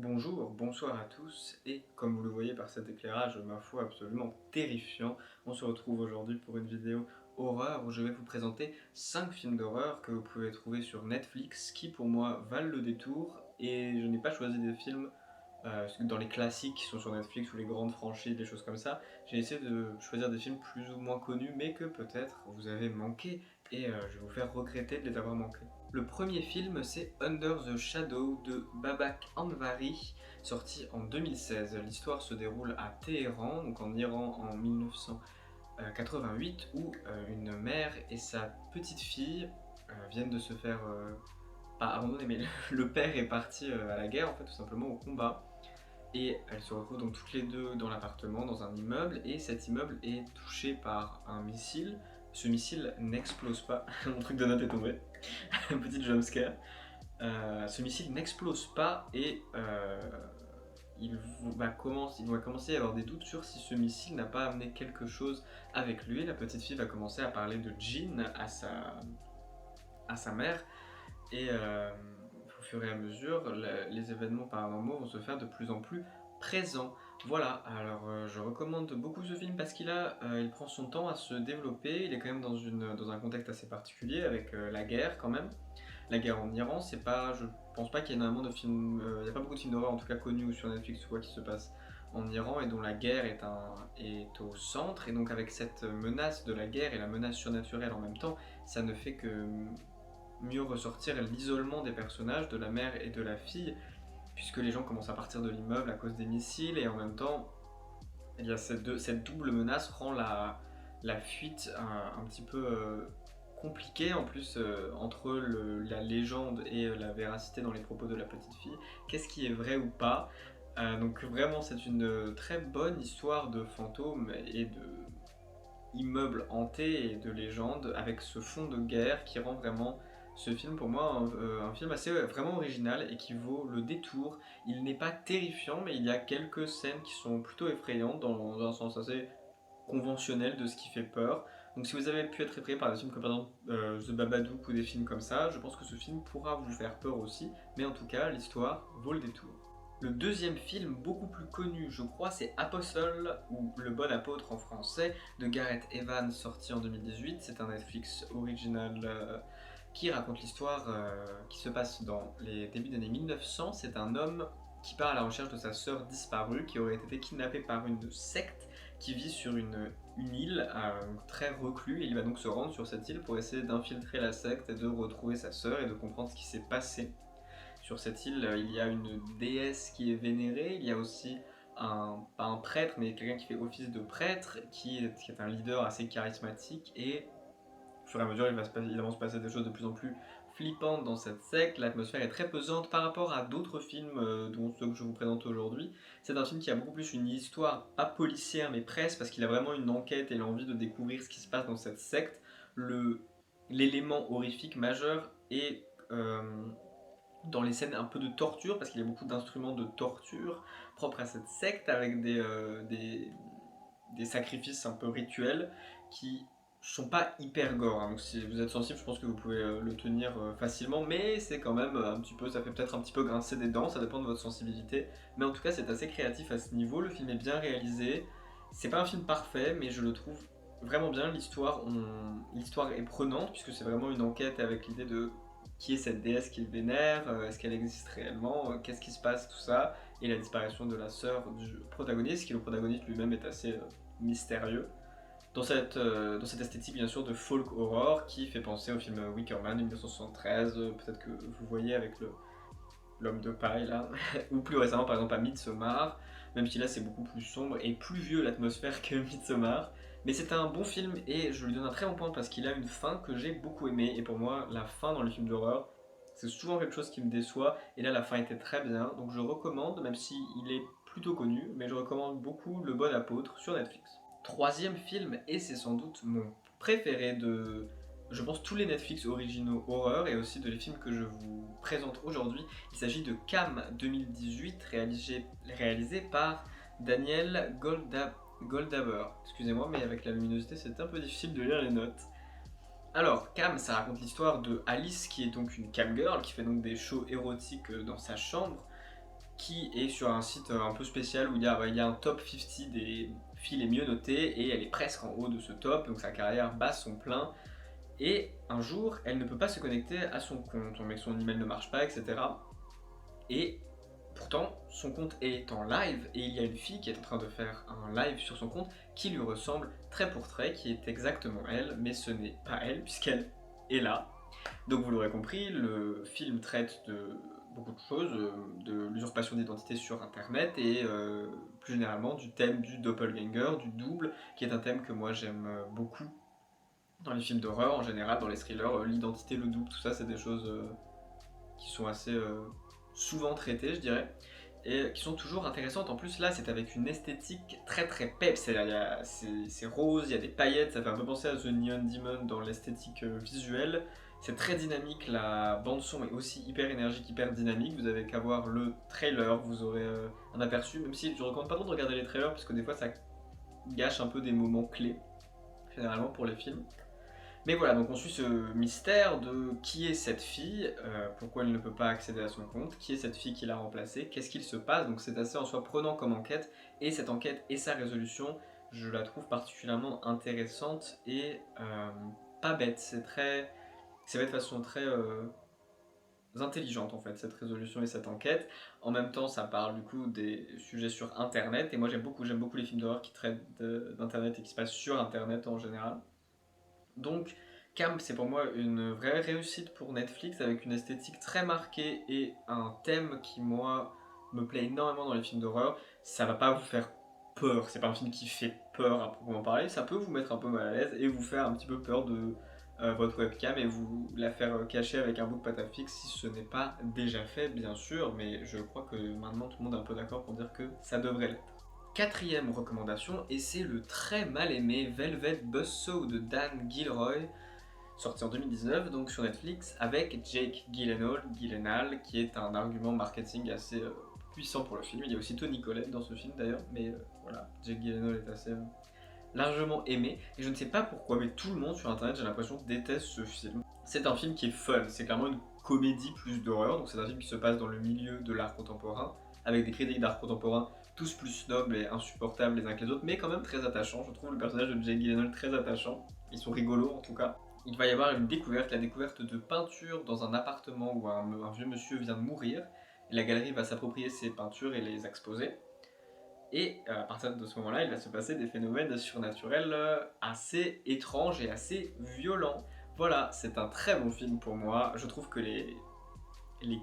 Bonjour, bonsoir à tous, et comme vous le voyez par cet éclairage, ma foi, absolument terrifiant, on se retrouve aujourd'hui pour une vidéo horreur où je vais vous présenter 5 films d'horreur que vous pouvez trouver sur Netflix qui pour moi valent le détour, et je n'ai pas choisi des films dans les classiques qui sont sur Netflix ou les grandes franchises, des choses comme ça. J'ai essayé de choisir des films plus ou moins connus mais que peut-être vous avez manqué, et je vais vous faire regretter de les avoir manqués. Le premier film, c'est Under the Shadow de Babak Anvari, sorti en 2016. L'histoire se déroule à Téhéran, donc en Iran en 1988, où une mère et sa petite fille viennent de se faire pas abandonner, mais le père est parti à la guerre, en fait, tout simplement au combat. Et elles se retrouvent donc toutes les deux dans l'appartement, dans un immeuble, et cet immeuble est touché par un missile. Ce missile n'explose pas, mon truc de note est tombé, un petit jumpscare. Ce missile n'explose pas, et il va commencer à avoir des doutes sur si ce missile n'a pas amené quelque chose avec lui. La petite fille va commencer à parler de djinn à sa mère, et au fur et à mesure, les événements paranormaux vont se faire de plus en plus présents. Voilà, alors je recommande beaucoup ce film parce il prend son temps à se développer. Il est quand même dans un contexte assez particulier avec la guerre quand même. La guerre en Iran, c'est pas, je pense pas qu'il y ait énormément de films, il n'y a pas beaucoup de films d'horreur en tout cas connus ou sur Netflix ou quoi qui se passent en Iran et dont la guerre est au centre. Et donc avec cette menace de la guerre et la menace surnaturelle en même temps, ça ne fait que mieux ressortir l'isolement des personnages, de la mère et de la fille, puisque les gens commencent à partir de l'immeuble à cause des missiles, et en même temps, il y a cette double menace rend la fuite un petit peu compliquée, en plus entre la légende et la véracité dans les propos de la petite fille. Qu'est-ce qui est vrai ou pas? Donc vraiment, c'est une très bonne histoire de fantômes et de immeubles hantés et de légendes, avec ce fond de guerre qui rend vraiment ce film pour moi un film assez vraiment original et qui vaut le détour. Il n'est pas terrifiant, mais il y a quelques scènes qui sont plutôt effrayantes dans un sens assez conventionnel de ce qui fait peur. Donc si vous avez pu être effrayé par des films comme par exemple The Babadook ou des films comme ça, je pense que ce film pourra vous faire peur aussi, mais en tout cas l'histoire vaut le détour. Le deuxième film, beaucoup plus connu, je crois, c'est Apostle, ou Le Bon Apôtre en français, de Gareth Evans, sorti en 2018. C'est un Netflix original qui raconte l'histoire qui se passe dans les débuts des années 1900. C'est un homme qui part à la recherche de sa sœur disparue, qui aurait été kidnappée par une secte qui vit sur une île très reclus. Et il va donc se rendre sur cette île pour essayer d'infiltrer la secte et de retrouver sa sœur et de comprendre ce qui s'est passé. Sur cette île, il y a une déesse qui est vénérée, il y a aussi pas un prêtre, mais quelqu'un qui fait office de prêtre, qui est un leader assez charismatique, et au fur et à mesure, il va se passer des choses de plus en plus flippantes dans cette secte. L'atmosphère est très pesante par rapport à d'autres films, dont ceux que je vous présente aujourd'hui. C'est un film qui a beaucoup plus une histoire, pas policière, mais presque, parce qu'il a vraiment une enquête et l'envie de découvrir ce qui se passe dans cette secte. L'élément horrifique majeur est dans les scènes un peu de torture, parce qu'il y a beaucoup d'instruments de torture propres à cette secte, avec des sacrifices un peu rituels qui sont pas hyper gore, hein. Donc si vous êtes sensible, je pense que vous pouvez le tenir facilement, mais c'est quand même un petit peu, ça fait peut-être un petit peu grincer des dents, ça dépend de votre sensibilité, mais en tout cas c'est assez créatif à ce niveau. Le film est bien réalisé, c'est pas un film parfait, mais je le trouve vraiment bien. L'histoire est prenante, puisque c'est vraiment une enquête avec l'idée de qui est cette déesse qu'il vénère, est-ce qu'elle existe réellement, qu'est-ce qui se passe, tout ça, et la disparition de la sœur du protagoniste, qui le protagoniste lui-même est assez mystérieux, dans cette esthétique bien sûr de folk horror qui fait penser au film Wicker Man de 1973, peut-être que vous voyez avec l'homme de paille là, ou plus récemment par exemple à Midsommar, même si là c'est beaucoup plus sombre et plus vieux l'atmosphère que Midsommar. Mais c'est un bon film et je lui donne un très bon point parce qu'il a une fin que j'ai beaucoup aimée, et pour moi la fin dans les films d'horreur c'est souvent quelque chose qui me déçoit, et là la fin était très bien, donc je recommande, même si il est plutôt connu, mais je recommande beaucoup Le Bon Apôtre sur Netflix. Troisième film, et c'est sans doute mon préféré de, je pense, tous les Netflix originaux horreur, et aussi de les films que je vous présente aujourd'hui. Il s'agit de Cam 2018, réalisé par Daniel Goldhaber. Excusez-moi, mais avec la luminosité, c'est un peu difficile de lire les notes. Alors, Cam, ça raconte l'histoire de Alice, qui est donc une cam girl, qui fait donc des shows érotiques dans sa chambre, qui est sur un site un peu spécial où il y a un top 50 des filles les mieux notées et elle est presque en haut de ce top, donc sa carrière bat son plein. Et un jour, elle ne peut pas se connecter à son compte, on met que son email ne marche pas, etc. Et pourtant, son compte est en live et il y a une fille qui est en train de faire un live sur son compte qui lui ressemble trait pour trait, qui est exactement elle, mais ce n'est pas elle puisqu'elle est là. Donc vous l'aurez compris, le film traite de beaucoup de choses, de l'usurpation d'identité sur internet et plus généralement du thème du doppelganger, du double, qui est un thème que moi j'aime beaucoup dans les films d'horreur en général, dans les thrillers, l'identité, le double, tout ça c'est des choses qui sont assez souvent traitées je dirais, et qui sont toujours intéressantes. En plus là c'est avec une esthétique très très peps, c'est rose, il y a des paillettes, ça fait un peu penser à The Neon Demon dans l'esthétique visuelle. C'est très dynamique, la bande son est aussi hyper énergique, hyper dynamique. Vous avez qu'à voir le trailer, vous aurez un aperçu, même si je ne recommande pas trop de regarder les trailers parce que des fois ça gâche un peu des moments clés, généralement pour les films. Mais voilà, donc on suit ce mystère de qui est cette fille, pourquoi elle ne peut pas accéder à son compte, qui est cette fille qui l'a remplacée, qu'est-ce qu'il se passe. Donc c'est assez en soi prenant comme enquête, et cette enquête et sa résolution, je la trouve particulièrement intéressante et pas bête. C'est fait de façon très intelligente en fait, cette résolution et cette enquête. En même temps, ça parle du coup des sujets sur Internet, et moi j'aime beaucoup les films d'horreur qui traitent d'Internet et qui se passent sur Internet en général. Donc, Camp, c'est pour moi une vraie réussite pour Netflix avec une esthétique très marquée et un thème qui, moi, me plaît énormément dans les films d'horreur. Ça va pas vous faire peur, c'est pas un film qui fait peur à proprement parler, ça peut vous mettre un peu mal à l'aise et vous faire un petit peu peur de votre webcam et vous la faire cacher avec un bout de pâte à fixe si ce n'est pas déjà fait, bien sûr, mais je crois que maintenant tout le monde est un peu d'accord pour dire que ça devrait l'être. Quatrième recommandation, et c'est le très mal aimé Velvet Buzzsaw de Dan Gilroy, sorti en 2019 donc sur Netflix, avec Jake Gyllenhaal, qui est un argument marketing assez puissant pour le film. Il y a aussi Toni Collette dans ce film d'ailleurs, mais voilà, Jake Gyllenhaal est assez largement aimé, et je ne sais pas pourquoi, mais tout le monde sur internet, j'ai l'impression, déteste ce film. C'est un film qui est fun, c'est clairement une comédie plus d'horreur, donc c'est un film qui se passe dans le milieu de l'art contemporain, avec des critiques d'art contemporain tous plus nobles et insupportables les uns que les autres, mais quand même très attachants. Je trouve le personnage de Jake Gyllenhaal très attachant, ils sont rigolos en tout cas. Il va y avoir une découverte, la découverte de peintures dans un appartement où un vieux monsieur vient de mourir, et la galerie va s'approprier ces peintures et les exposer. Et à partir de ce moment-là, il va se passer des phénomènes surnaturels assez étranges et assez violents. Voilà, c'est un très bon film pour moi. Je trouve que les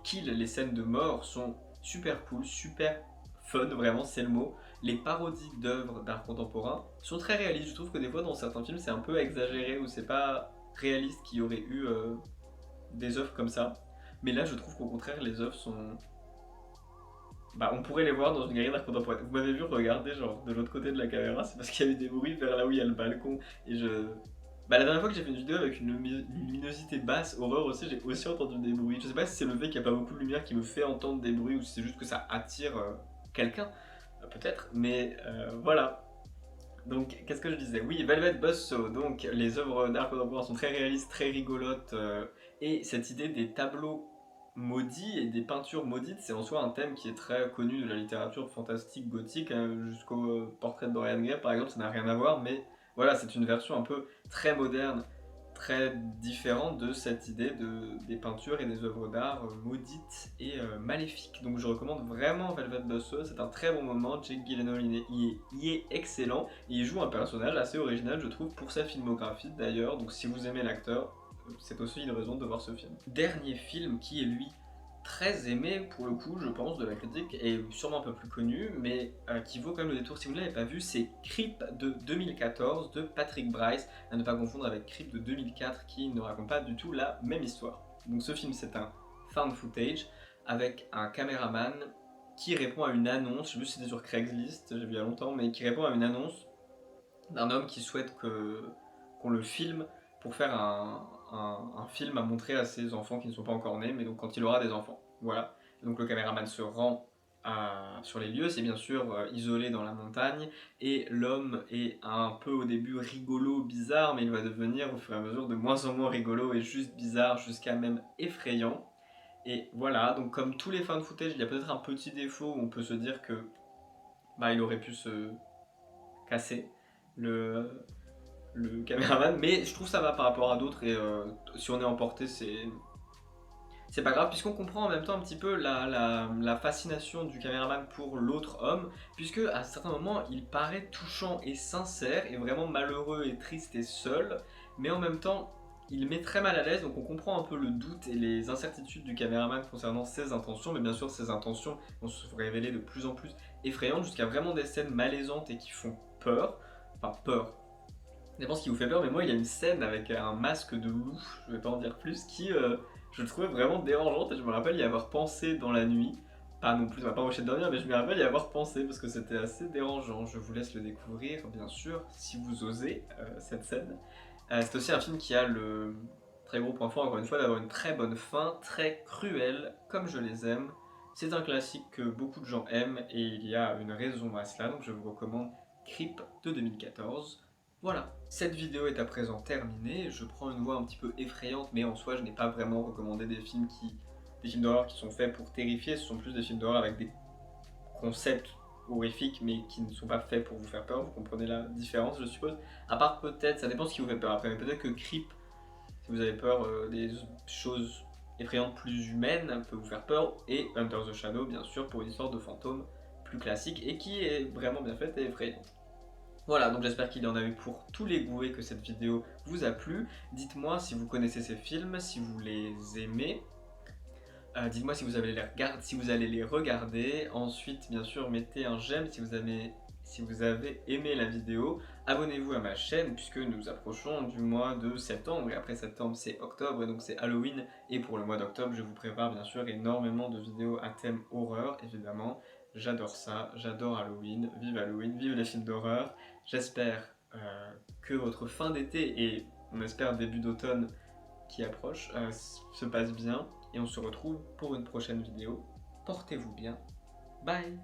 kills, les scènes de mort sont super cool, super fun, vraiment c'est le mot. Les parodies d'œuvres d'art contemporain sont très réalistes. Je trouve que des fois dans certains films c'est un peu exagéré ou c'est pas réaliste qu'il y aurait eu des œuvres comme ça. Mais là je trouve qu'au contraire les œuvres sont... Bah, on pourrait les voir dans une galerie d'art contemporain. Vous m'avez vu regarder genre de l'autre côté de la caméra, c'est parce qu'il y a eu des bruits vers là où il y a le balcon. Et je... Bah, la dernière fois que j'ai fait une vidéo avec une luminosité basse, horreur aussi, j'ai aussi entendu des bruits. Je sais pas si c'est le fait qu'il n'y a pas beaucoup de lumière qui me fait entendre des bruits ou si c'est juste que ça attire quelqu'un, peut-être, mais voilà. Donc, qu'est-ce que je disais? Oui, Velvet Buzzsaw, donc les œuvres d'art contemporain sont très réalistes, très rigolotes, et cette idée des tableaux maudits et des peintures maudites, c'est en soi un thème qui est très connu de la littérature fantastique gothique, jusqu'au portrait de Dorian Gray par exemple, ça n'a rien à voir, mais voilà, c'est une version un peu très moderne, très différente de cette idée des peintures et des œuvres d'art maudites et maléfiques. Donc je recommande vraiment Velvet Buzzsaw, c'est un très bon moment. Jake Gyllenhaal y est excellent et il joue un personnage assez original je trouve pour sa filmographie d'ailleurs, donc si vous aimez l'acteur, c'est aussi une raison de voir ce film. Dernier film qui est lui très aimé pour le coup je pense de la critique et sûrement un peu plus connu mais qui vaut quand même le détour si vous ne l'avez pas vu, c'est Creep de 2014 de Patrick Brice, à ne pas confondre avec Creep de 2004 qui ne raconte pas du tout la même histoire. Donc ce film c'est un found footage avec un caméraman qui répond à une annonce, je sais plus si c'était sur Craigslist, j'ai vu il y a longtemps, mais qui répond à une annonce d'un homme qui souhaite qu'on le filme pour faire un film à montrer à ses enfants qui ne sont pas encore nés, mais donc quand il aura des enfants. Voilà. Et donc le caméraman se rend sur les lieux, c'est bien sûr isolé dans la montagne, et l'homme est un peu au début rigolo, bizarre, mais il va devenir au fur et à mesure de moins en moins rigolo et juste bizarre, jusqu'à même effrayant. Et voilà, donc comme tous les found footage, il y a peut-être un petit défaut où on peut se dire que bah, il aurait pu se casser le, le caméraman, mais je trouve ça va par rapport à d'autres et si on est emporté, c'est pas grave, puisqu'on comprend en même temps un petit peu la fascination du caméraman pour l'autre homme, puisque à certains moments il paraît touchant et sincère, et vraiment malheureux et triste et seul, mais en même temps il met très mal à l'aise, donc on comprend un peu le doute et les incertitudes du caméraman concernant ses intentions, mais bien sûr ses intentions vont se révéler de plus en plus effrayantes, jusqu'à vraiment des scènes malaisantes et qui font peur, enfin peur. Ça dépend ce qui vous fait peur, mais moi il y a une scène avec un masque de loup, je vais pas en dire plus, qui je le trouvais vraiment dérangeante et je me rappelle y avoir pensé dans la nuit. Pas non plus, ça m'a pas empêché de dormir, mais je me rappelle y avoir pensé parce que c'était assez dérangeant. Je vous laisse le découvrir, bien sûr, si vous osez cette scène. C'est aussi un film qui a le très gros point fort, encore une fois, d'avoir une très bonne fin, très cruelle, comme je les aime. C'est un classique que beaucoup de gens aiment et il y a une raison à cela, donc je vous recommande Creep de 2014. Voilà, cette vidéo est à présent terminée. Je prends une voix un petit peu effrayante, mais en soi, je n'ai pas vraiment recommandé des films d'horreur qui sont faits pour terrifier. Ce sont plus des films d'horreur avec des concepts horrifiques, mais qui ne sont pas faits pour vous faire peur. Vous comprenez la différence, je suppose. À part peut-être, ça dépend ce qui vous fait peur après, mais peut-être que Creep, si vous avez peur des choses effrayantes plus humaines, peut vous faire peur. Et Under the Shadow, bien sûr, pour une histoire de fantôme plus classique et qui est vraiment bien faite et effrayante. Voilà, donc j'espère qu'il y en a eu pour tous les goûts et que cette vidéo vous a plu. Dites-moi si vous connaissez ces films, si vous les aimez. Dites-moi si si vous allez les regarder. Ensuite, bien sûr, mettez un j'aime si vous avez aimé la vidéo. Abonnez-vous à ma chaîne puisque nous approchons du mois de septembre. Et après septembre, c'est octobre et donc c'est Halloween. Et pour le mois d'octobre, je vous prépare bien sûr énormément de vidéos à thème horreur, évidemment. J'adore ça, j'adore Halloween, vive les films d'horreur. J'espère que votre fin d'été et on espère début d'automne qui approche se passe bien et on se retrouve pour une prochaine vidéo. Portez-vous bien. Bye.